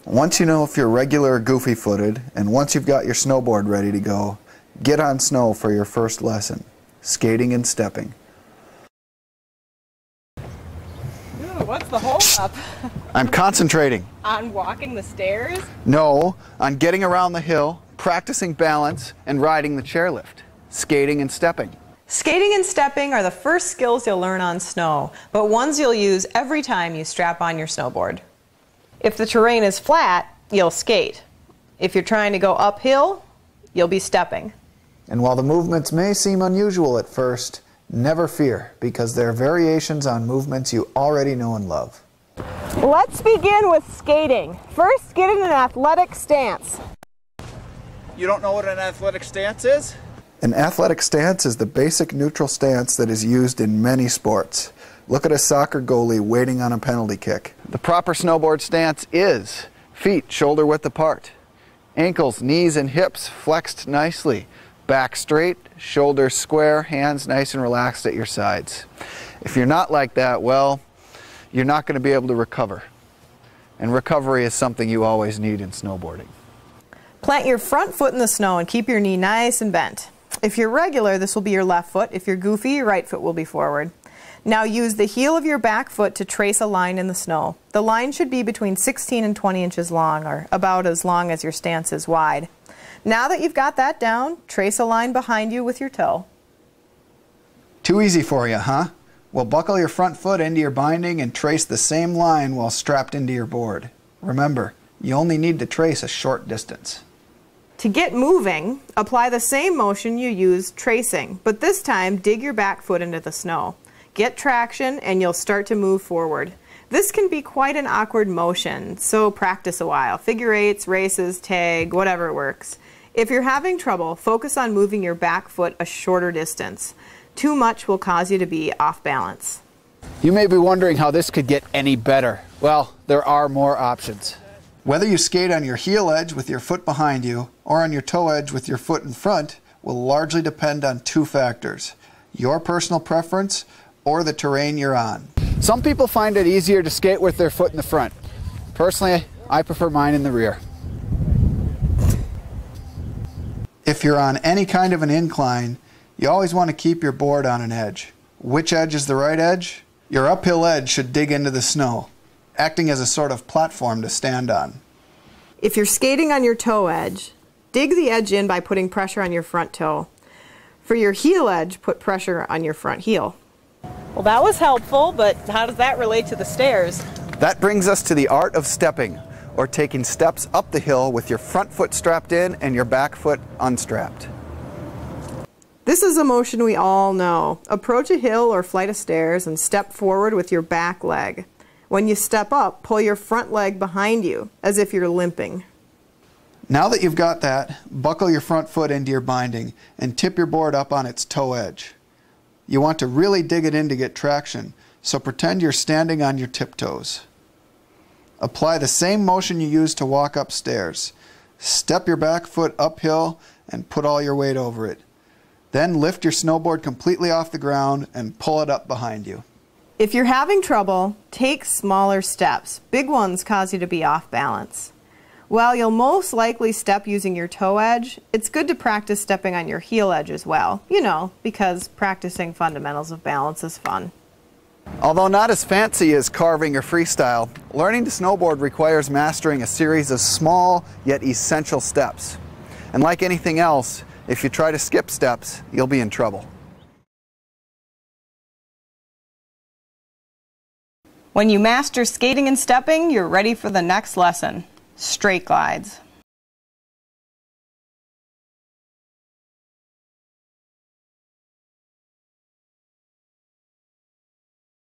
Once you know if you're regular or goofy-footed, and once you've got your snowboard ready to go, get on snow for your first lesson, skating and stepping. Ooh, what's the hold-up? I'm concentrating. On walking the stairs? No, on getting around the hill, practicing balance, and riding the chairlift. Skating and stepping. Skating and stepping are the first skills you'll learn on snow, but ones you'll use every time you strap on your snowboard. If the terrain is flat, you'll skate. If you're trying to go uphill, you'll be stepping. And while the movements may seem unusual at first, never fear, because they're variations on movements you already know and love. Let's begin with skating. First, get in an athletic stance. You don't know what an athletic stance is? An athletic stance is the basic neutral stance that is used in many sports. Look at a soccer goalie waiting on a penalty kick. The proper snowboard stance is feet shoulder width apart, ankles, knees, and hips flexed nicely, back straight, shoulders square, hands nice and relaxed at your sides. If you're not like that, well, you're not going to be able to recover. And recovery is something you always need in snowboarding. Plant your front foot in the snow and keep your knee nice and bent. If you're regular, this will be your left foot. If you're goofy, your right foot will be forward. Now use the heel of your back foot to trace a line in the snow. The line should be between 16 and 20 inches long, or about as long as your stance is wide. Now that you've got that down, trace a line behind you with your toe. Too easy for you, huh? Well, buckle your front foot into your binding and trace the same line while strapped into your board. Remember, you only need to trace a short distance. To get moving, apply the same motion you used tracing, but this time dig your back foot into the snow. Get traction and you'll start to move forward. This can be quite an awkward motion, so practice a while. Figure eights, races, tag, whatever works. If you're having trouble, focus on moving your back foot a shorter distance. Too much will cause you to be off balance. You may be wondering how this could get any better. Well, there are more options. Whether you skate on your heel edge with your foot behind you or on your toe edge with your foot in front will largely depend on two factors: your personal preference or the terrain you're on. Some people find it easier to skate with their foot in the front. Personally, I prefer mine in the rear. If you're on any kind of an incline, you always want to keep your board on an edge. Which edge is the right edge? Your uphill edge should dig into the snow, acting as a sort of platform to stand on. If you're skating on your toe edge, dig the edge in by putting pressure on your front toe. For your heel edge, put pressure on your front heel. Well, that was helpful, but how does that relate to the stairs? That brings us to the art of stepping, or taking steps up the hill with your front foot strapped in and your back foot unstrapped. This is a motion we all know. Approach a hill or flight of stairs and step forward with your back leg. When you step up, pull your front leg behind you, as if you're limping. Now that you've got that, buckle your front foot into your binding and tip your board up on its toe edge. You want to really dig it in to get traction, so pretend you're standing on your tiptoes. Apply the same motion you used to walk upstairs. Step your back foot uphill and put all your weight over it. Then lift your snowboard completely off the ground and pull it up behind you. If you're having trouble, take smaller steps. Big ones cause you to be off balance. While you'll most likely step using your toe edge, it's good to practice stepping on your heel edge as well. You know, because practicing fundamentals of balance is fun. Although not as fancy as carving or freestyle, learning to snowboard requires mastering a series of small yet essential steps. And like anything else, if you try to skip steps, you'll be in trouble. When you master skating and stepping, you're ready for the next lesson: straight glides.